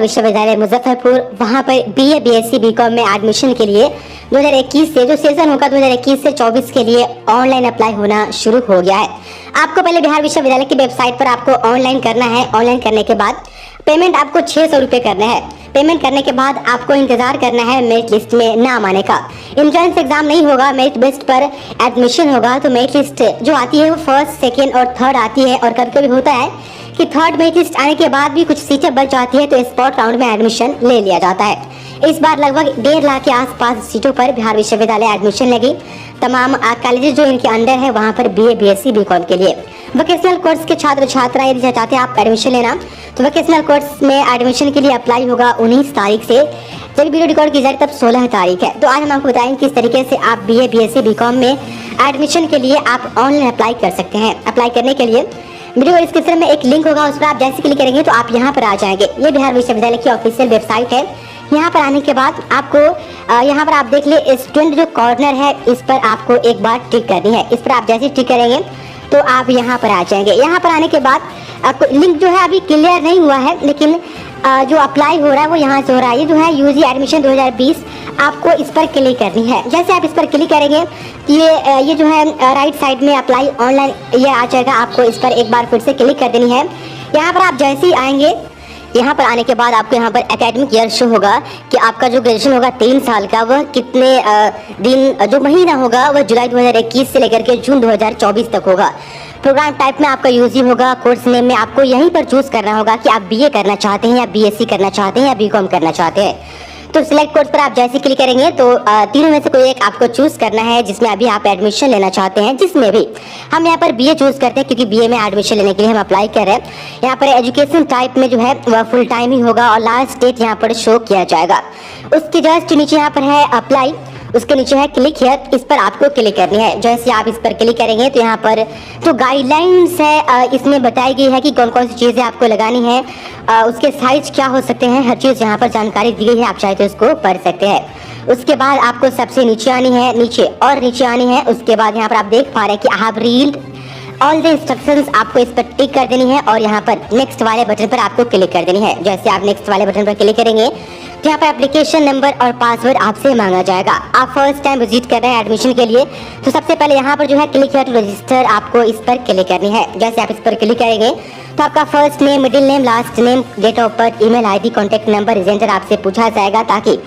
विश्वविद्यालय मुजफ्फरपुर, वहाँ पर बीए, बीएससी, बीकॉम में एडमिशन के लिए 2021 से जो सेशन होगा 2021 से 24 के लिए ऑनलाइन अप्लाई होना शुरू हो गया है। आपको पहले बिहार विश्वविद्यालय की वेबसाइट पर आपको ऑनलाइन करना है। ऑनलाइन करने के बाद पेमेंट आपको 600 रुपये करना है। पेमेंट करने के बाद आपको इंतजार करना है मेरिट लिस्ट में नाम आने का। एंट्रेंस एग्जाम नहीं होगा, मेरिट बेस्ड पर एडमिशन होगा। तो मेरिट लिस्ट जो आती है वो फर्स्ट, सेकेंड और थर्ड आती है, और कभी कभी होता है कि थर्ड मेरिट लिस्ट आने के बाद भी कुछ सीटें बच जाती है तो स्पॉट राउंड में एडमिशन ले लिया जाता है। इस बार लगभग 1.5 लाख के आसपास सीटों पर बिहार विश्वविद्यालय एडमिशन लगी। तमाम कॉलेजेस जो इनके अंदर है वहाँ पर बीए, बीएससी, बीकॉम के लिए वोकेशनल कोर्स के छात्र छात्रा यदि चाहते हैं आप एडमिशन लेना, तो वोकेशनल कोर्स में एडमिशन के लिए अप्लाई होगा 19 तारीख से। जब वीडियो रिकॉर्ड की जाए तब 16 तारीख है। तो आज हम आपको बताएंगे किस तरीके से आप बीए, बीएससी, बीकॉम में एडमिशन के लिए आप ऑनलाइन अप्लाई कर सकते हैं। अप्लाई करने के लिए वीडियो डिस्क्रिप्शन में एक लिंक होगा, उस पर आप जैसे क्लिक करेंगे तो आप यहाँ पर आ जाएंगे। ये बिहार विश्वविद्यालय की ऑफिशियल वेबसाइट है। यहाँ पर आने के बाद आपको यहाँ पर आप देख ले स्टूडेंट जो कॉर्नर है इस पर आपको एक बार टिक करनी है। इस पर आप जैसे टिक करेंगे तो आप यहाँ पर आ जाएंगे। यहाँ पर आने के बाद आपको लिंक जो है अभी क्लियर नहीं हुआ है, लेकिन जो अप्लाई हो रहा है वो यहाँ से हो रहा है। ये जो है यूजी एडमिशन 2020, आपको इस पर क्लिक करनी है। जैसे आप इस पर क्लिक करेंगे ये जो है राइट साइड में अप्लाई ऑनलाइन ये आ जाएगा। आपको इस पर एक बार फिर से क्लिक कर देनी है। यहाँ पर आप जैसे ही आएंगे, यहाँ पर आने के बाद आपको यहाँ पर एकेडमिक ईयर शो होगा कि आपका जो ग्रेजुएशन होगा 3 साल का वह कितने दिन जो महीना होगा वह जुलाई 2021 से लेकर के जून 2024 तक होगा। प्रोग्राम टाइप में आपका यूजी होगा। कोर्स नेम में आपको यहीं पर चूज करना होगा कि आप बीए करना चाहते हैं या बीएससी करना चाहते हैं या बीकॉम करना चाहते हैं। तो सिलेक्ट कोर्स पर आप जैसे क्लिक करेंगे तो तीनों में से कोई एक आपको चूज करना है जिसमें अभी आप एडमिशन लेना चाहते हैं। जिसमें भी हम यहाँ पर बीए चूज करते हैं क्योंकि बीए में एडमिशन लेने के लिए हम अप्लाई कर रहे हैं। यहाँ पर एजुकेशन टाइप में जो है वह फुल टाइम ही होगा और लास्ट डेट यहाँ पर शो किया जाएगा। उसके जस्ट नीचे यहाँ पर है अप्लाई, उसके नीचे है क्लिक हियर, इस पर आपको क्लिक करनी है। जैसे आप इस पर क्लिक करेंगे तो यहाँ पर जो गाइडलाइंस है इसमें बताई गई है कि कौन कौन सी चीज़ें आपको लगानी है, उसके साइज क्या हो सकते हैं, हर चीज़ यहाँ पर जानकारी दी गई है। आप चाहे तो इसको पढ़ सकते हैं। उसके बाद आपको सबसे नीचे आनी है, नीचे आनी है। उसके बाद यहाँ पर आप देख पा रहे हैं कि I have read all the instructions, आपको इस पर टिक कर देनी है और यहाँ पर नेक्स्ट वाले बटन पर आपको क्लिक कर देनी है। जैसे आप नेक्स्ट वाले बटन पर क्लिक करेंगे तो यहाँ पर एप्लीकेशन नंबर और पासवर्ड आपसे मांगा जाएगा। आप फर्स्ट टाइम विजिट कर रहे हैं एडमिशन के लिए तो सबसे पहले यहाँ पर जो है क्लिक हियर टू रजिस्टर, आपको इस पर क्लिक करनी है। जैसे आप इस पर क्लिक करेंगे तो आपका first name, middle name, last name, date of birth, email ID, contact number, a gender आपसे पूछा जाएगा ताकि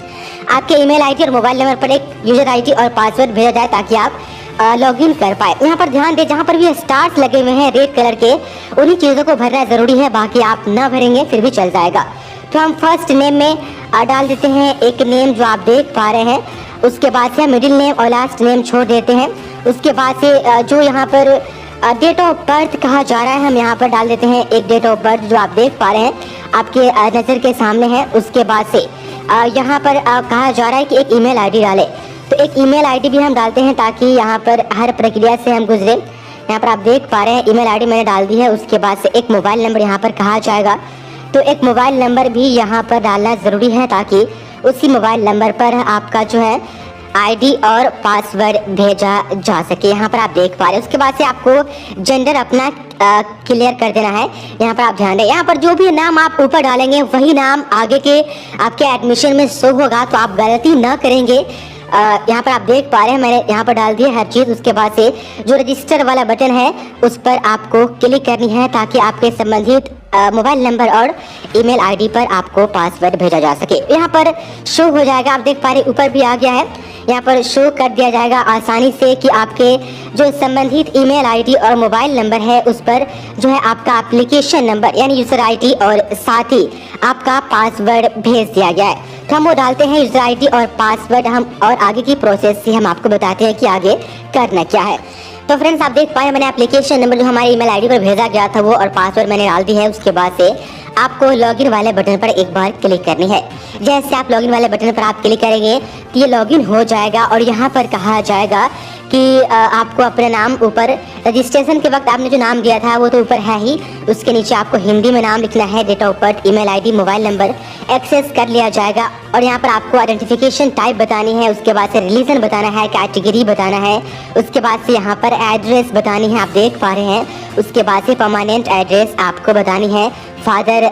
आपके ईमेल आईडी और मोबाइल नंबर पर एक यूजर आईडी और पासवर्ड भेजा जाए ताकि आप लॉगिन कर पाए। यहाँ पर ध्यान दें जहाँ पर भी स्टार्स लगे हुए हैं रेड कलर के उन्हीं चीज़ों को भरना जरूरी है, बाकी आप ना भरेंगे फिर भी चल जाएगा। तो हम फर्स्ट नेम में डाल देते हैं एक नेम जो आप देख पा रहे हैं। उसके बाद से मिडिल नेम और लास्ट नेम छोड़ देते हैं। उसके बाद से जो यहाँ पर डेट ऑफ बर्थ कहा जा रहा है हम यहाँ पर डाल देते हैं एक डेट ऑफ बर्थ जो आप देख पा रहे हैं आपके नज़र के सामने है। उसके बाद से यहाँ पर कहा जा रहा है कि एक ईमेल आईडी डालें, तो एक ईमेल आईडी भी हम डालते हैं ताकि यहाँ पर हर प्रक्रिया से हम गुजरे। यहाँ पर आप देख पा रहे हैं ईमेल आईडी मैंने डाल दी है। उसके बाद से एक मोबाइल नंबर यहाँ पर कहा जाएगा, तो एक मोबाइल नंबर भी यहाँ पर डालना ज़रूरी है ताकि उसी मोबाइल नंबर पर आपका जो है आईडी और पासवर्ड भेजा जा सके। यहाँ पर आप देख पा रहे हैं। उसके बाद से आपको जेंडर अपना क्लियर कर देना है। यहाँ पर आप ध्यान दें, यहाँ पर जो भी नाम आप ऊपर डालेंगे वही नाम आगे के आपके एडमिशन में शो होगा, तो आप गलती ना करेंगे। यहाँ पर आप देख पा रहे हैं मैंने यहाँ पर डाल दिया हर चीज़। उसके बाद से जो रजिस्टर वाला बटन है उस पर आपको क्लिक करनी है ताकि आपके संबंधित मोबाइल नंबर और ईमेल आईडी पर आपको पासवर्ड भेजा जा सके। यहाँ पर शो हो जाएगा, आप देख पा रहे ऊपर भी आ गया है। यहाँ पर शो कर दिया जाएगा आसानी से कि आपके जो संबंधित ईमेल आईडी और मोबाइल नंबर है उस पर जो है आपका एप्लीकेशन नंबर यानी यूज़र आईडी और साथ ही आपका पासवर्ड भेज दिया गया है। तो हम वो डालते हैं यूज़र आईडी और पासवर्ड हम, और आगे की प्रोसेस से हम आपको बताते हैं कि आगे करना क्या है। तो फ्रेंड्स आप देख पाए मैंने एप्लीकेशन नंबर जो हमारी ईमेल आईडी पर भेजा गया था वो और पासवर्ड मैंने डाल दी है। उसके बाद से आपको लॉगिन वाले बटन पर एक बार क्लिक करनी है। जैसे आप लॉगिन वाले बटन पर आप क्लिक करेंगे तो ये लॉगिन हो जाएगा और यहाँ पर कहा जाएगा कि आपको अपना नाम ऊपर रजिस्ट्रेशन के वक्त आपने जो नाम दिया था वो तो ऊपर है ही, उसके नीचे आपको हिंदी में नाम लिखना है, date of birth, email ID, mobile number access कर लिया जाएगा। और यहाँ पर आपको आइडेंटिफिकेशन टाइप बतानी है, उसके बाद से रिलीजन बताना है, कैटेगरी बताना है, उसके बाद से यहाँ पर एड्रेस बतानी है, आप देख पा रहे हैं। उसके बाद से परमानेंट एड्रेस आपको बतानी है। फादर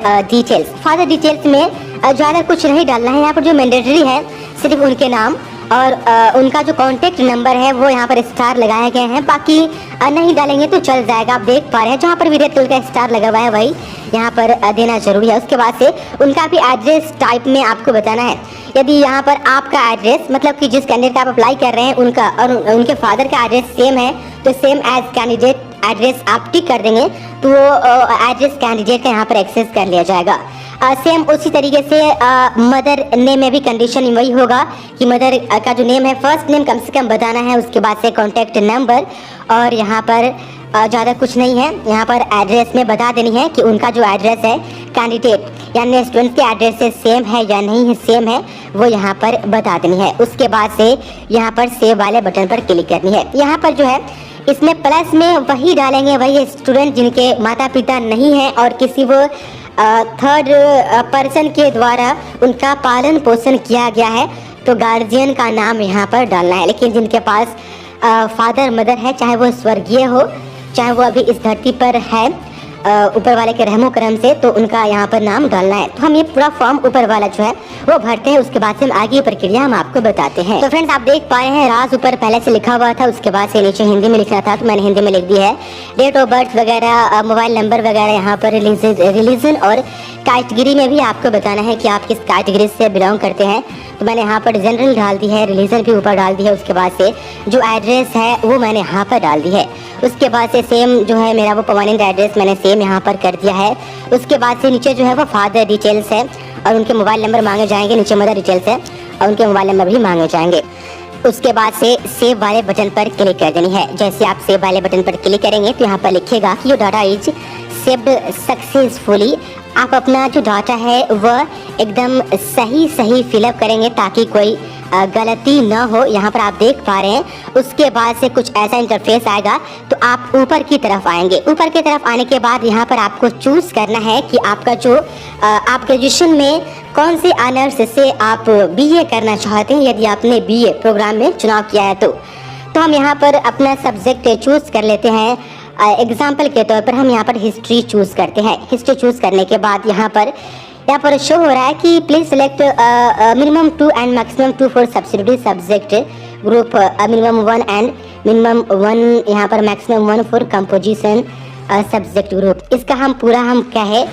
डिटेल्स में ज़्यादा कुछ नहीं डालना है, यहाँ पर जो मैंडेटरी है सिर्फ उनके नाम और उनका जो कॉन्टेक्ट नंबर है वो यहाँ पर स्टार लगाए गए हैं, बाकी नहीं डालेंगे तो चल जाएगा। आप देख पा रहे हैं जहाँ पर भी रेड कलर का स्टार लगा हुआ है वही यहाँ पर देना जरूरी है। उसके बाद से उनका भी एड्रेस टाइप में आपको बताना है। यदि यहाँ पर आपका एड्रेस मतलब कि जिस कैंडिडेट का आप अप्लाई कर रहे हैं उनका और उनके फादर का एड्रेस सेम है तो सेम एज कैंडिडेट एड्रेस आप टिक कर देंगे तो वो एड्रेस कैंडिडेट का यहाँ पर एक्सेस कर लिया जाएगा। सेम उसी तरीके से मदर नेम में भी कंडीशन वही होगा कि मदर का जो नेम है फर्स्ट नेम कम से कम बताना है, उसके बाद से कॉन्टैक्ट नंबर और यहाँ पर ज़्यादा कुछ नहीं है। यहाँ पर एड्रेस में बता देनी है कि उनका जो एड्रेस है कैंडिडेट यानी स्टूडेंट के एड्रेस से सेम है या नहीं है, सेम है वो यहाँ पर बता देनी है। उसके बाद से यहाँ पर सेव वाले बटन पर क्लिक करनी है। यहाँ पर जो है इसमें प्लस में वही डालेंगे वही स्टूडेंट जिनके माता पिता नहीं हैं और किसी वो थर्ड पर्सन के द्वारा उनका पालन पोषण किया गया है तो गार्जियन का नाम यहाँ पर डालना है। लेकिन जिनके पास फादर मदर है, चाहे वो स्वर्गीय हो चाहे वो अभी इस धरती पर है ऊपर वाले के रहमो करम से, तो उनका यहाँ पर नाम डालना है। तो हम ये पूरा फॉर्म ऊपर वाला जो है वो भरते हैं, उसके बाद से हम आगे प्रक्रिया हम आपको बताते हैं। तो फ्रेंड्स आप देख पाए हैं राज ऊपर पहले से लिखा हुआ था, उसके बाद से नीचे हिंदी में लिखना था तो मैंने हिंदी में लिख दिया है। डेट ऑफ बर्थ वगैरह, मोबाइल नंबर वगैरह, यहाँ पर रिलीजन और कैटेगरी में भी आपको बताना है कि आप किस कैटेगरी से बिलोंग करते हैं। तो मैंने यहाँ पर जनरल डाल दी है, रिलीजन भी ऊपर डाल दी है, उसके बाद से जो एड्रेस है वो मैंने यहाँ पर डाल दी है। उसके बाद से सेम जो है मेरा वो परमानेंट एड्रेस मैंने सेम यहाँ पर कर दिया है। उसके बाद से नीचे जो है वो फादर डिटेल्स है और उनके मोबाइल नंबर मांगे जाएंगे, नीचे मदर डिटेल्स है और उनके मोबाइल नंबर भी मांगे जाएंगे। उसके बाद से सेव वाले बटन पर क्लिक कर देनी है। जैसे आप सेव वाले बटन पर क्लिक करेंगे तो यहाँ पर लिखेगा कि your data is saved successfully. आप अपना जो डाटा है वह एकदम सही फिलअप करेंगे ताकि कोई गलती न हो। यहाँ पर आप देख पा रहे हैं। उसके बाद से कुछ ऐसा इंटरफेस आएगा तो आप ऊपर की तरफ आएंगे। ऊपर की तरफ आने के बाद यहाँ पर आपको चूज़ करना है कि आपका जो आप ग्रेजुएशन में कौन से ऑनर्स से आप बीए करना चाहते हैं। यदि आपने बीए प्रोग्राम में चुनाव किया है तो हम यहाँ पर अपना सब्जेक्ट चूज़ कर लेते हैं। एग्जाम्पल के तौर पर हम यहाँ पर हिस्ट्री चूज़ करते हैं। हिस्ट्री चूज़ करने के बाद यहाँ पर शो हो रहा है कि please select minimum 2 and maximum 2 for subsidiary subject group, minimum 1 and minimum 1 यहाँ पर maximum 1 for composition subject group. इसका हम क्या है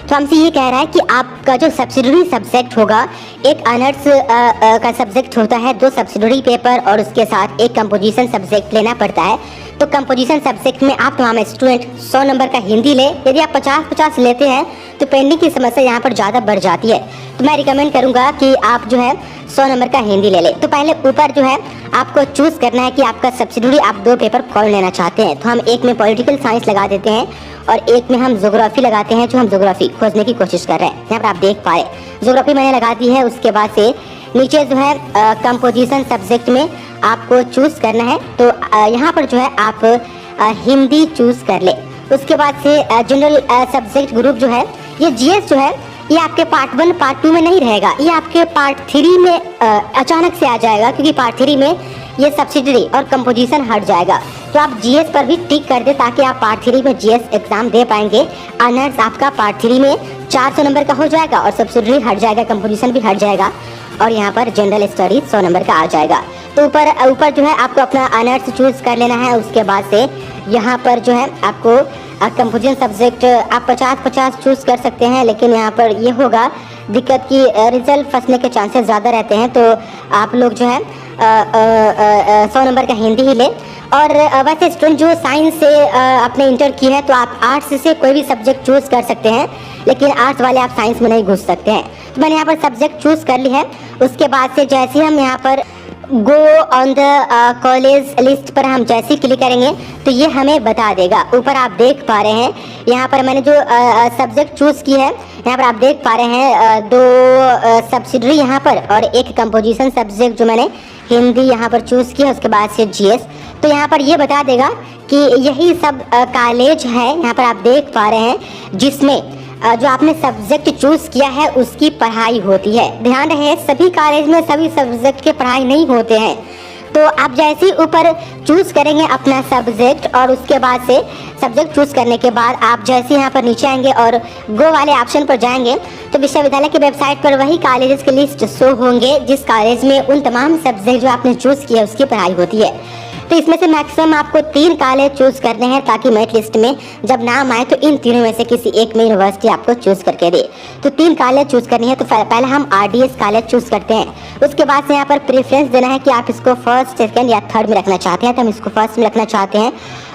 तो हमसे ये कह रहा है कि आपका जो सब्सिडियरी सब्जेक्ट होगा, एक ऑनर्स का सब्जेक्ट होता है, 2 सब्सिडियरी पेपर और उसके साथ एक कंपोजिशन सब्जेक्ट लेना पड़ता है। तो कंपोजिशन सब्जेक्ट में आप तमाम स्टूडेंट 100 नंबर का हिंदी ले। यदि आप 50-50 लेते हैं तो पेंडिंग की समस्या यहाँ पर ज़्यादा बढ़ जाती है। तो मैं रिकमेंड करूँगा कि आप जो है 100 नंबर का हिंदी ले लें। तो पहले ऊपर जो है आपको चूज़ करना है कि आपका सब्सिडियरी आप 2 पेपर कौन लेना चाहते हैं। तो हम एक में पॉलिटिकल साइंस लगा देते हैं और एक में हम ज्योग्राफी लगाते हैं, जो हम ज्योग्राफी खोजने की कोशिश कर रहे हैं। यहाँ पर आप देख पाए ज्योग्राफी मैंने लगा दी है। उसके बाद से नीचे जो है कंपोजिशन सब्जेक्ट में आपको चूज़ करना है। तो यहाँ पर जो है आप हिंदी चूज़ कर ले। उसके बाद से जनरल सब्जेक्ट ग्रुप जो है, ये जीएस जो है ये आपके पार्ट 1 पार्ट 2 में नहीं रहेगा, ये आपके पार्ट 3 में अचानक से आ जाएगा, क्योंकि पार्ट 3 में ये सब्सिडियरी और कंपोजिशन हट जाएगा। तो आप जीएस पर भी टिक कर दे ताकि आप पार्ट 3 में जीएस एग्जाम दे पाएंगे। ऑनर्स आपका पार्ट 3 में 400 नंबर का हो जाएगा और सब्सिडियरी हट जाएगा, कंपोजिशन भी हट जाएगा और यहाँ पर जनरल स्टडीज 100 नंबर का आ जाएगा। तो ऊपर जो है आपको अपना ऑनर्स चूज़ कर लेना है। उसके बाद से यहाँ पर जो है आपको कंपोजिशन सब्जेक्ट आप 50-50 चूज़ कर सकते हैं, लेकिन यहाँ पर ये होगा दिक्कत की रिजल्ट फंसने के चांसेस ज़्यादा रहते हैं। तो आप लोग जो है 100 नंबर का हिंदी ही ले। और वैसे स्टूडेंट जो साइंस से आपने इंटर की है तो आप आर्ट्स से कोई भी सब्जेक्ट चूज़ कर सकते हैं, लेकिन आर्ट्स वाले आप साइंस में नहीं घुस सकते हैं। तो मैंने यहाँ पर सब्जेक्ट चूज़ कर ली है। उसके बाद से जैसे हम यहाँ पर go on the college list पर हम जैसे क्लिक करेंगे तो ये हमें बता देगा। ऊपर आप देख पा रहे हैं यहाँ पर मैंने जो सब्जेक्ट चूज़ की है, यहाँ पर आप देख पा रहे हैं 2 सब्सिडियरी यहाँ पर और एक कंपोजिशन सब्जेक्ट जो मैंने हिंदी यहाँ पर चूज़ किया। उसके बाद से जीएस तो यहाँ पर ये बता देगा कि यही सब कॉलेज है, यहाँ पर आप देख पा रहे हैं, जिसमें जो आपने सब्जेक्ट चूज़ किया है उसकी पढ़ाई होती है। ध्यान रहे, सभी कॉलेज में सभी सब्जेक्ट की पढ़ाई नहीं होते हैं। तो आप जैसे ही ऊपर चूज़ करेंगे अपना सब्जेक्ट और उसके बाद से सब्जेक्ट चूज़ करने के बाद आप जैसे यहाँ पर नीचे आएंगे और गो वाले ऑप्शन पर जाएंगे तो विश्वविद्यालय की वेबसाइट पर वही कॉलेजेस की लिस्ट शो होंगे जिस कॉलेज में उन तमाम सब्जेक्ट जो आपने चूज़ किया उसकी पढ़ाई होती है। तो इसमें से मैक्सिमम आपको 3 कॉलेज चूज़ करने हैं ताकि मेरिट लिस्ट में जब नाम आए तो इन तीनों में से किसी एक में यूनिवर्सिटी आपको चूज़ करके दे। तो 3 कॉलेज चूज़ करनी है। तो पहले हम RDS कॉलेज चूज़ करते हैं, उसके बाद से यहाँ पर प्रेफरेंस देना है कि आप इसको फर्स्ट, सेकंड या थर्ड में रखना चाहते हैं। तो हम इसको फर्स्ट में रखना चाहते हैं।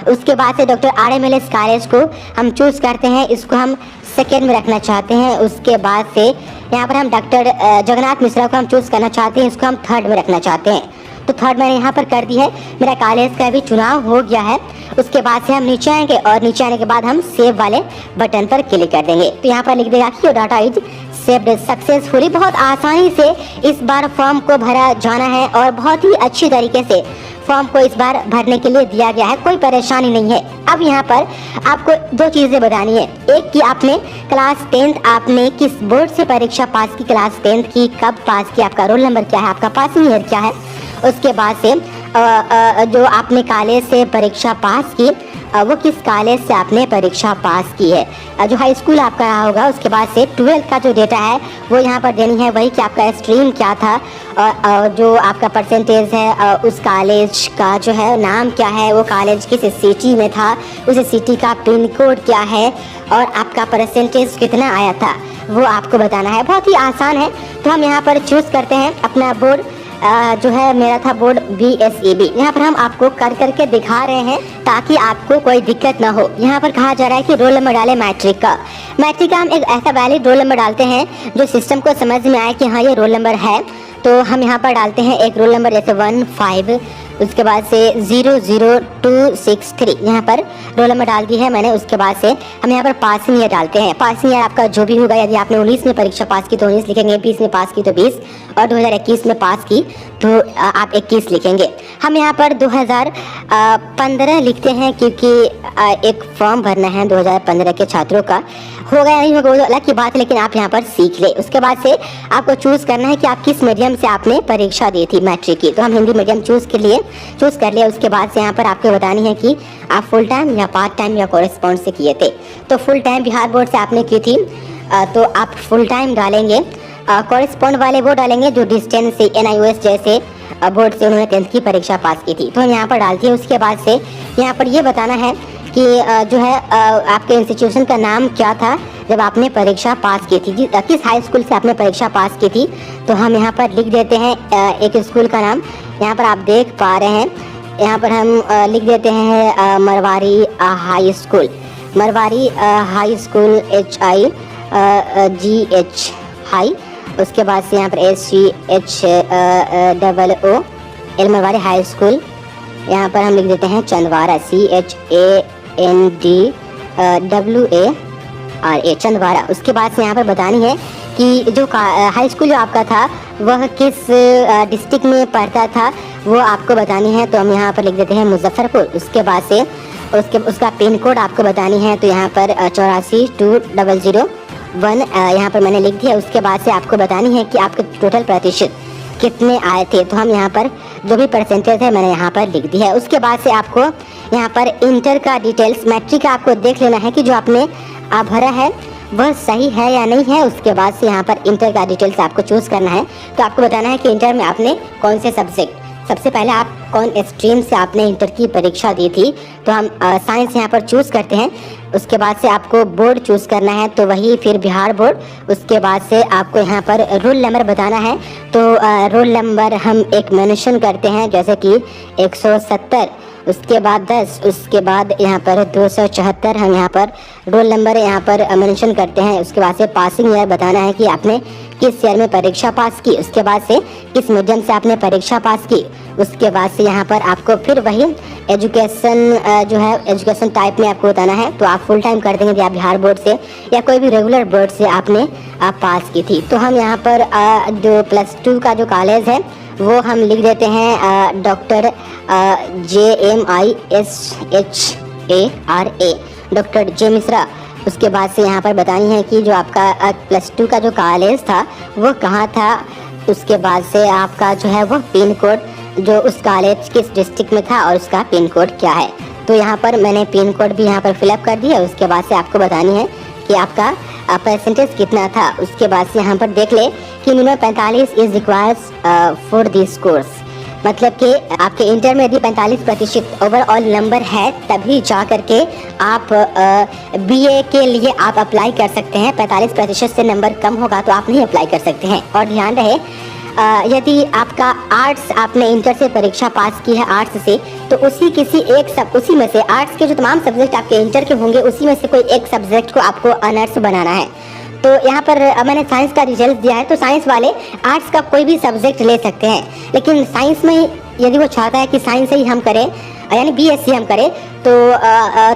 उसके बाद से डॉक्टर RMLS कॉलेज को हम चूज़ करते हैं, इसको हम सेकेंड में रखना चाहते हैं। उसके बाद से यहाँ पर हम डॉक्टर जगन्नाथ मिश्रा को हम चूज़ करना चाहते हैं, इसको हम थर्ड में रखना चाहते हैं। तो थर्ड मैंने यहाँ पर कर दी है, मेरा कॉलेज का भी चुनाव हो गया है। उसके बाद से हम नीचे आएंगे और नीचे आने के बाद हम सेव वाले बटन पर क्लिक कर देंगे। तो यहाँ पर लिख देगा कि डाटा इज सेव्ड सक्सेसफुली। बहुत आसानी से इस बार फॉर्म को भरा जाना है और बहुत ही अच्छी तरीके से फॉर्म को इस बार भरने के लिए दिया गया है, कोई परेशानी नहीं है। अब यहाँ पर आपको 2 चीज़ें बतानी है। एक कि आपने क्लास 10th आपने किस बोर्ड से परीक्षा पास की, क्लास 10th की कब पास की, आपका रोल नंबर क्या है, आपका पासिंग ईयर क्या है। उसके बाद से जो आपने कॉलेज से परीक्षा पास की वो किस कॉलेज से आपने परीक्षा पास की है, जो हाई स्कूल आपका रहा होगा। उसके बाद से 12th का जो डेटा है वो यहाँ पर देनी है, वही कि आपका स्ट्रीम क्या था और जो आपका परसेंटेज है, उस कॉलेज का जो है नाम क्या है, वो कॉलेज किस सिटी में था, उस सिटी का पिन कोड क्या है और आपका परसेंटेज कितना आया था वो आपको बताना है। बहुत ही आसान है। तो हम यहाँ पर चूज़ करते हैं अपना बोर्ड, जो है मेरा था बोर्ड BSEB। यहाँ पर हम आपको कर करके दिखा रहे हैं ताकि आपको कोई दिक्कत ना हो। यहाँ पर कहा जा रहा है कि रोल नंबर डालें मैट्रिक का। मैट्रिक का हम एक ऐसा वैलिड रोल नंबर डालते हैं जो सिस्टम को समझ में आए कि हाँ ये रोल नंबर है। तो हम यहाँ पर डालते हैं एक रोल नंबर जैसे 15, उसके बाद से 00263 यहाँ पर रोल नंबर डाल दी है मैंने। उसके बाद से हम यहाँ पर पासिंग ईयर डालते हैं। पासिंग ईयर आपका जो भी होगा, यदि आपने 19 में परीक्षा पास की तो 19 लिखेंगे, 20 में पास की तो 20 और 2021 में पास की तो आप 21 लिखेंगे। हम यहाँ पर 2015 लिखते हैं क्योंकि एक फॉर्म भरना है 2015 के छात्रों का। होगा या नहीं होगा वो अलग की बात है, लेकिन आप यहाँ पर सीख ले। उसके बाद से आपको चूज़ करना है कि आप किस मीडियम से आपने परीक्षा दी थी मैट्रिक की। तो हम हिंदी मीडियम चूज़ कर लिया। उसके बाद से यहाँ पर आपको बतानी है कि आप फुल टाइम या पार्ट टाइम या कोरेस्पॉन्ड से किए थे। तो फुल टाइम बिहार बोर्ड से आपने की थी तो आप फुल टाइम डालेंगे। कोरेस्पॉन्ड वाले वो डालेंगे जो डिस्टेंस से NIOS जैसे बोर्ड से उन्होंने 10th की परीक्षा पास की थी। तो हम यहाँ पर डालती है। उसके बाद से यहाँ पर ये बताना है कि जो है आपके इंस्टीट्यूशन का नाम क्या था जब आपने परीक्षा पास की थी, किस हाई स्कूल से आपने परीक्षा पास की थी। तो हम यहाँ पर लिख देते हैं एक स्कूल का नाम, यहाँ पर आप देख पा रहे हैं। यहाँ पर हम लिख देते हैं Marwari high school, Marwari high school HIGH high. उसके बाद से यहाँ पर SCHOOL मरवारी हाई स्कूल। यहाँ पर हम लिख देते हैं चंदवारा CHANDWARA चंदवारा। उसके बाद से यहाँ पर बतानी है कि जो हाई स्कूल जो आपका था वह किस डिस्ट्रिक्ट में पढ़ता था वो आपको बतानी है। तो हम यहाँ पर लिख देते हैं मुजफ्फरपुर। उसके बाद से उसका पिन कोड आपको बतानी है। तो यहाँ पर 842001 यहाँ पर मैंने लिख दिया। उसके बाद से आपको बतानी है कि आपके टोटल प्रतिशत कितने आए थे। तो हम यहाँ पर जो भी परसेंटेज है मैंने यहाँ पर लिख दी है। उसके बाद से आपको यहाँ पर इंटर का डिटेल्स, मैट्रिक का आपको देख लेना है कि जो आपने भरा है वह सही है या नहीं है। उसके बाद से यहाँ पर इंटर का डिटेल्स आपको चूज़ करना है। तो आपको बताना है कि इंटर में आपने कौन से सब्जेक्ट, सबसे पहले आप कौन स्ट्रीम से आपने इंटर की परीक्षा दी थी। तो हम साइंस यहाँ पर चूज़ करते हैं। उसके बाद से आपको बोर्ड चूज़ करना है, तो वही फिर बिहार बोर्ड। उसके बाद से आपको यहाँ पर रोल नंबर बताना है। तो रोल नंबर हम एक मेंशन करते हैं जैसे कि 170, उसके बाद 10, उसके बाद यहाँ पर 274 हम यहाँ पर रोल नंबर यहाँ पर मेंशन करते हैं। उसके बाद से पासिंग ईयर बताना है कि आपने किस ईयर में परीक्षा पास की। उसके बाद से किस मीडियम से आपने परीक्षा पास की। उसके बाद से यहाँ पर आपको फिर वही एजुकेशन जो है एजुकेशन टाइप में आपको बताना है। तो आप फुल टाइम कर देंगे या बिहार बोर्ड से या कोई भी रेगुलर बोर्ड से आपने पास की थी। तो हम यहाँ पर जो +2 का जो कॉलेज है वो हम लिख देते हैं डॉक्टर JMISHARA, डॉक्टर जे मिश्रा। उसके बाद से यहाँ पर बतानी है कि जो आपका +2 का जो कॉलेज था वो कहाँ था। उसके बाद से आपका जो है वो पिन कोड, जो उस कॉलेज किस डिस्ट्रिक्ट में था और उसका पिन कोड क्या है। तो यहाँ पर मैंने पिन कोड भी यहाँ पर फिलअप कर दिया। उसके बाद से आपको बतानी है कि आपका परसेंटेज कितना था। उसके बाद से यहाँ पर देख ले कि minimum 45 is requires for this course, मतलब कि आपके इंटर में यदि 45% ओवरऑल नंबर है तभी जा करके आप BA के लिए आप अप्लाई कर सकते हैं। 45% से नंबर कम होगा तो आप नहीं अप्लाई कर सकते हैं। और ध्यान रहे यदि आपका आर्ट्स, आपने इंटर से परीक्षा पास की है आर्ट्स से, तो उसी में से आर्ट्स के जो तमाम सब्जेक्ट आपके इंटर के होंगे उसी में से कोई एक सब्जेक्ट को आपको ऑनर्स बनाना है। तो यहाँ पर मैंने साइंस का रिजल्ट दिया है, तो साइंस वाले आर्ट्स का कोई भी सब्जेक्ट ले सकते हैं, लेकिन साइंस में यदि वो चाहता है कि साइंस ही हम करें यानी BSc हम करें, तो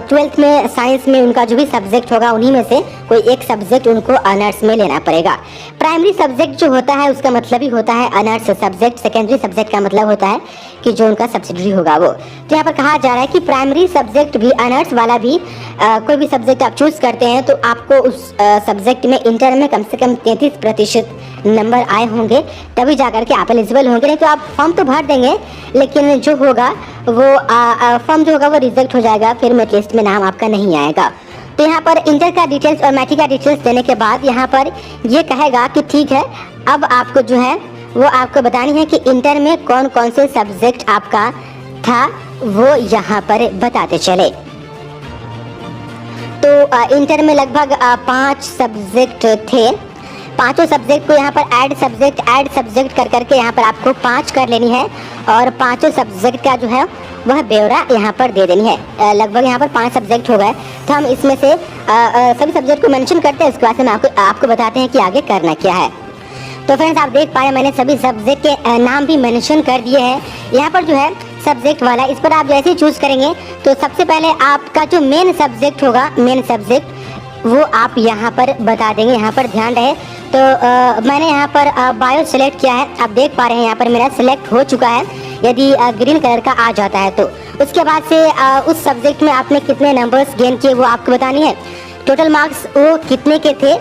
12th में साइंस में उनका जो भी सब्जेक्ट होगा उन्हीं में से कोई एक सब्जेक्ट उनको ऑनर्स में लेना पड़ेगा। प्राइमरी सब्जेक्ट जो होता है उसका मतलब ही होता है ऑनर्स सब्जेक्ट। सेकेंडरी सब्जेक्ट का मतलब होता है कि जो उनका सब्सिडरी होगा वो। तो यहाँ पर कहा जा रहा है कि प्राइमरी सब्जेक्ट भी, ऑनर्स वाला भी कोई भी सब्जेक्ट आप चूज़ करते हैं तो आपको उस सब्जेक्ट में इंटर में कम से कम 33% नंबर आए होंगे तभी जाकर के आप एलिजिबल होंगे। नहीं तो आप फॉर्म तो भर देंगे लेकिन जो होगा वो फॉर्म जो होगा वो रिजेक्ट हो जाएगा, फिर मेरिट लिस्ट में नाम आपका नहीं आएगा। तो यहाँ पर इंटर का डिटेल्स और मैट्रिक का डिटेल्स देने के बाद यहाँ पर ये कहेगा कि ठीक है, अब आपको जो है वो आपको बतानी है कि इंटर में कौन कौन से सब्जेक्ट आपका था, वो यहाँ पर बताते चले। तो इंटर में लगभग 5 सब्जेक्ट थे। पांचों सब्जेक्ट को यहाँ पर ऐड सब्जेक्ट कर करके यहाँ पर आपको 5 कर लेनी है और पांचों सब्जेक्ट का जो है वह ब्यौरा यहाँ पर दे देनी है। लगभग यहाँ पर 5 सब्जेक्ट हो गए, तो हम इसमें से सभी सब्जेक्ट को मेंशन करते हैं। उसके बाद से मैं आपको बताते हैं कि आगे करना क्या है। तो फ्रेंड्स, आप देख पा रहे हैं मैंने सभी सब्जेक्ट के नाम भी मेंशन कर दिए हैं। यहाँ पर जो है सब्जेक्ट वाला, इस पर आप जैसे ही चूज़ करेंगे तो सबसे पहले आपका जो मेन सब्जेक्ट होगा, मेन सब्जेक्ट वो आप यहाँ पर बता देंगे। यहाँ पर ध्यान रहे, तो मैंने यहाँ पर बायो सेलेक्ट किया है। आप देख पा रहे हैं यहाँ पर मेरा सिलेक्ट हो चुका है। यदि ग्रीन कलर का आ जाता है तो उसके बाद से उस सब्जेक्ट में आपने कितने नंबर्स गेन किए वो आपको बतानी है। टोटल मार्क्स वो कितने के थे,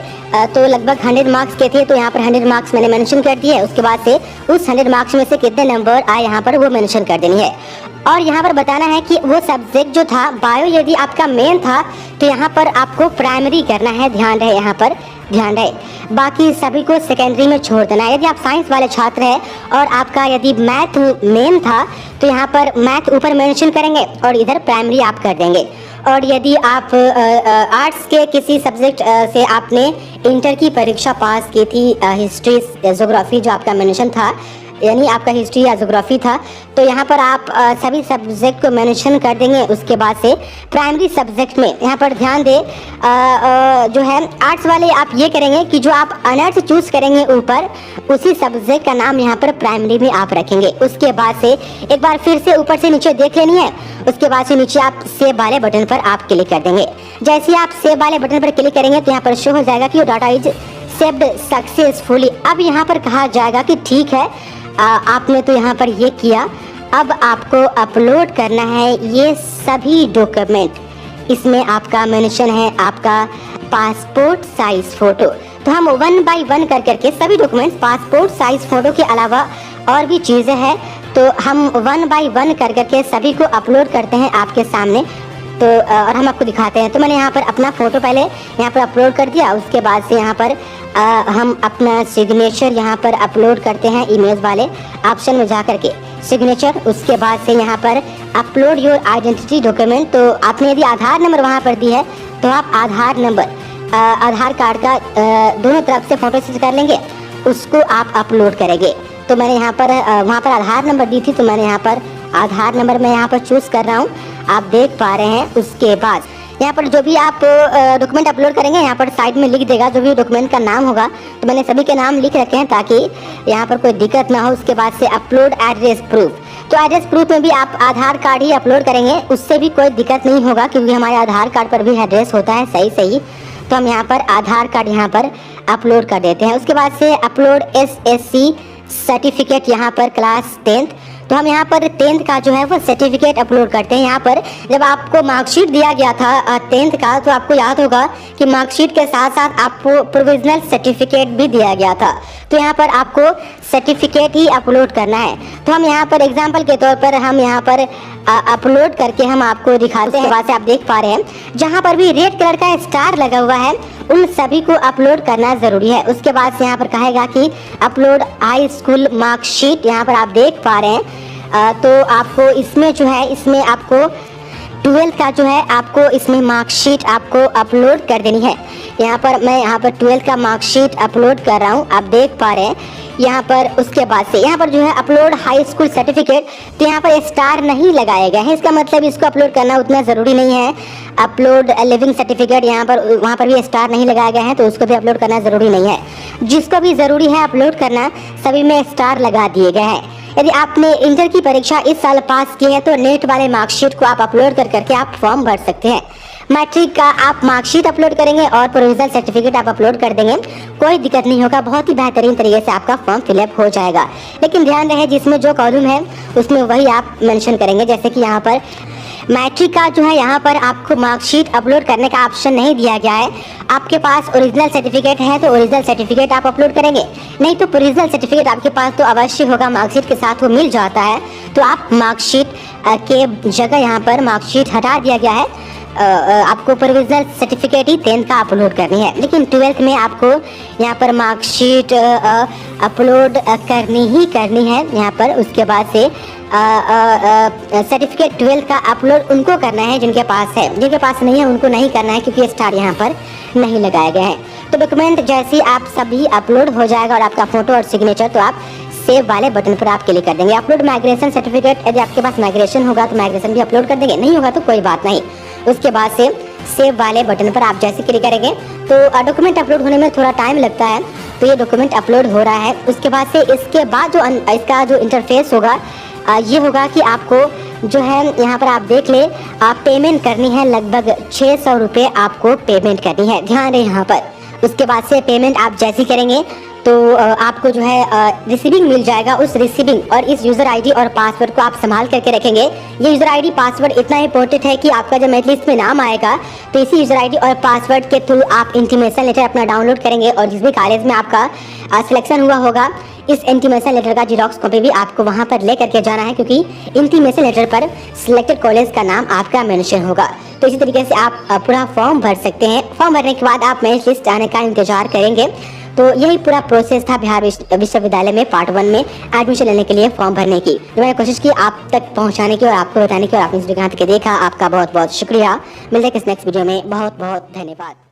तो लगभग 100 मार्क्स के थे, तो यहाँ पर 100 मार्क्स मैंने मेंशन कर दिए है। उसके बाद से उस 100 मार्क्स में से कितने नंबर आए यहाँ पर वो मेंशन कर देनी है। और यहाँ पर बताना है कि वो सब्जेक्ट जो था बायो यदि आपका मेन था तो यहाँ पर आपको प्राइमरी करना है। ध्यान रहे, यहाँ पर ध्यान रहे, बाकी सभी को सेकेंडरी में छोड़ देना है। यदि आप साइंस वाले छात्र हैं और आपका यदि मैथ मेन था तो यहाँ पर मैथ ऊपर मेंशन करेंगे और इधर प्राइमरी आप कर देंगे। और यदि आप आर्ट्स के किसी सब्जेक्ट से आपने इंटर की परीक्षा पास की थी, हिस्ट्री ज्योग्राफी जो आपका मेंशन था, यानी आपका हिस्ट्री या ज्योग्राफी था, तो यहाँ पर आप सभी सब्जेक्ट को मेंशन कर देंगे। उसके बाद से प्राइमरी सब्जेक्ट में यहाँ पर ध्यान दें, जो है आर्ट्स वाले आप ये करेंगे कि जो आप ऑनर्स चूज़ करेंगे ऊपर, उसी सब्जेक्ट का नाम यहाँ पर प्राइमरी में आप रखेंगे। उसके बाद से एक बार फिर से ऊपर से नीचे देख लेनी है। उसके बाद से नीचे आप सेव वाले बटन पर आप क्लिक कर देंगे। जैसे ही आप सेव वाले बटन पर क्लिक करेंगे तो यहाँ पर शो हो जाएगा कि डाटा इज सेव्ड सक्सेसफुली। अब यहाँ पर कहा जाएगा कि ठीक है, आपने तो यहाँ पर ये किया, अब आपको अपलोड करना है ये सभी डॉक्यूमेंट। इसमें आपका मेंशन है आपका पासपोर्ट साइज फ़ोटो। तो हम 1 बाय 1 कर करके सभी डॉक्यूमेंट्स, पासपोर्ट साइज फ़ोटो के अलावा और भी चीज़ें हैं, तो हम 1 बाय 1 कर करके सभी को अपलोड करते हैं आपके सामने। तो और हम आपको दिखाते हैं। तो मैंने यहाँ पर अपना फ़ोटो पहले यहाँ पर अपलोड कर दिया। उसके बाद से यहाँ पर हम अपना सिग्नेचर यहाँ पर अपलोड करते हैं इमेज वाले ऑप्शन में जा करके सिग्नेचर। उसके बाद से यहाँ पर अपलोड योर आइडेंटिटी डॉक्यूमेंट। तो आपने यदि आधार नंबर वहाँ पर दी है तो आप आधार नंबर, आधार कार्ड का दोनों तरफ से फ़ोटो खींच कर लेंगे, उसको आप अपलोड करेंगे। तो मैंने यहाँ पर वहाँ पर आधार नंबर दी थी, तो मैंने यहाँ पर आधार नंबर मैं यहाँ पर चूज़ कर रहा हूँ, आप देख पा रहे हैं। उसके बाद यहाँ पर जो भी आप डॉक्यूमेंट अपलोड करेंगे यहाँ पर साइड में लिख देगा जो भी डॉक्यूमेंट का नाम होगा। तो मैंने सभी के नाम लिख रखे हैं ताकि यहाँ पर कोई दिक्कत ना हो। उसके बाद से अपलोड एड्रेस प्रूफ। तो एड्रेस प्रूफ में भी आप आधार कार्ड ही अपलोड करेंगे, उससे भी कोई दिक्कत नहीं होगा क्योंकि हमारे आधार कार्ड पर भी एड्रेस होता है सही। तो हम यहाँ पर आधार कार्ड यहाँ पर अपलोड कर देते हैं। उसके बाद से अपलोड SSC सर्टिफिकेट यहाँ पर क्लास 10th, तो हम यहाँ पर 10th का जो है वो सर्टिफिकेट अपलोड करते हैं। यहाँ पर जब आपको मार्कशीट दिया गया था 10th का, तो आपको याद होगा कि मार्कशीट के साथ साथ आपको प्रोविजनल सर्टिफिकेट भी दिया गया था। तो यहाँ पर आपको सर्टिफिकेट ही अपलोड करना है। तो हम यहाँ पर एग्जाम्पल के तौर पर हम यहाँ पर अपलोड करके हम आपको दिखाते हैं। बाद से आप देख पा रहे हैं जहाँ पर भी रेड कलर का स्टार लगा हुआ है उन सभी को अपलोड करना ज़रूरी है। उसके बाद से यहाँ पर कहेगा कि अपलोड हाई स्कूल मार्कशीट, यहाँ पर आप देख पा रहे हैं। तो आपको इसमें जो है इसमें आपको 12th का जो है आपको इसमें मार्कशीट आपको अपलोड कर देनी है। यहाँ पर मैं यहाँ पर 12th का मार्कशीट अपलोड कर रहा हूँ, आप देख पा रहे हैं यहाँ पर। उसके बाद से यहाँ पर जो है अपलोड हाई स्कूल सर्टिफिकेट, तो यहाँ पर स्टार नहीं लगाया गया है, इसका मतलब इसको अपलोड करना उतना ज़रूरी नहीं है। अपलोड लिविंग सर्टिफिकेट, यहाँ पर वहाँ पर भी स्टार नहीं लगाया गया है, तो उसको भी अपलोड करना ज़रूरी नहीं है। जिसको भी ज़रूरी है अपलोड करना, सभी में स्टार लगा दिए गए हैं। यदि आपने इंटर की परीक्षा इस साल पास की है तो नेट वाले मार्कशीट को आप अपलोड करके आप फॉर्म भर सकते हैं। मैट्रिक का आप मार्कशीट अपलोड करेंगे और प्रोविजनल सर्टिफिकेट आप अपलोड कर देंगे, कोई दिक्कत नहीं होगा, बहुत ही बेहतरीन तरीके से आपका फॉर्म फिलअप हो जाएगा। लेकिन ध्यान रहे जिसमें जो कॉलम है उसमें वही आप मेंशन करेंगे। जैसे कि यहाँ पर मैट्रिक का जो है यहाँ पर आपको मार्कशीट अपलोड करने का ऑप्शन नहीं दिया गया है। आपके पास ओरिजिनल सर्टिफिकेट है तो ओरिजिनल सर्टिफिकेट आप अपलोड करेंगे, नहीं तो प्रोविजनल सर्टिफिकेट आपके पास तो अवश्य होगा, मार्कशीट के साथ वो मिल जाता है। तो आप मार्कशीट के जगह यहाँ पर मार्कशीट हटा दिया गया है, आपको प्रोविजनल सर्टिफिकेट ही 10th का अपलोड करनी है। लेकिन 12th में आपको यहाँ पर मार्कशीट अपलोड करनी ही करनी है यहाँ पर। उसके बाद से सर्टिफिकेट 12th का अपलोड उनको करना है जिनके पास है, जिनके पास नहीं है उनको नहीं करना है, क्योंकि स्टार यहाँ पर नहीं लगाए गए हैं। तो डॉक्यूमेंट जैसे ही आप सभी अपलोड हो जाएगा और आपका फोटो और सिग्नेचर, तो आप सेव वाले बटन पर आप क्लिक कर देंगे। अपलोड माइग्रेशन सर्टिफिकेट, यदि आपके पास माइग्रेशन होगा तो माइग्रेशन भी अपलोड कर देंगे, नहीं होगा तो कोई बात नहीं। उसके बाद से सेव वाले बटन पर आप जैसे क्लिक करेंगे तो डॉक्यूमेंट अपलोड होने में थोड़ा टाइम लगता है, तो ये डॉक्यूमेंट अपलोड हो रहा है। उसके बाद से इसके बाद जो इसका जो इंटरफेस होगा ये होगा कि आपको जो है यहाँ पर आप देख ले, आप पेमेंट करनी है, लगभग 600 रुपये आपको पेमेंट करनी है, ध्यान रहे यहाँ पर। उसके बाद से पेमेंट आप जैसे करेंगे तो आपको जो है रिसीविंग मिल जाएगा। उस रिसीविंग और इस यूज़र आईडी और पासवर्ड को आप संभाल करके रखेंगे। ये यूज़र आईडी पासवर्ड इतना इंपॉर्टेंट है कि आपका जब मेरिट लिस्ट में नाम आएगा तो इसी यूज़र आईडी और पासवर्ड के थ्रू आप इंटीमेशन लेटर अपना डाउनलोड करेंगे, और जिस भी कॉलेज में आपका सिलेक्शन हुआ होगा इस इंटीमेशन लेटर का जीरोक्स कॉपी भी आपको वहाँ पर ले करके जाना है, क्योंकि इंटीमेशन लेटर पर सिलेक्टेड कॉलेज का नाम आपका मेंशन होगा। तो इसी तरीके से आप पूरा फॉर्म भर सकते हैं। फॉर्म भरने के बाद आप मेरिट लिस्ट आने का इंतजार करेंगे। तो यही पूरा प्रोसेस था बिहार विश्वविद्यालय में पार्ट 1 में एडमिशन लेने के लिए फॉर्म भरने की। तो मैंने कोशिश की आप तक पहुंचाने की और आपको बताने की, और आपने इस वीडियो को देखा, आपका बहुत बहुत शुक्रिया। मिलते हैं किस नेक्स्ट वीडियो में, बहुत बहुत धन्यवाद।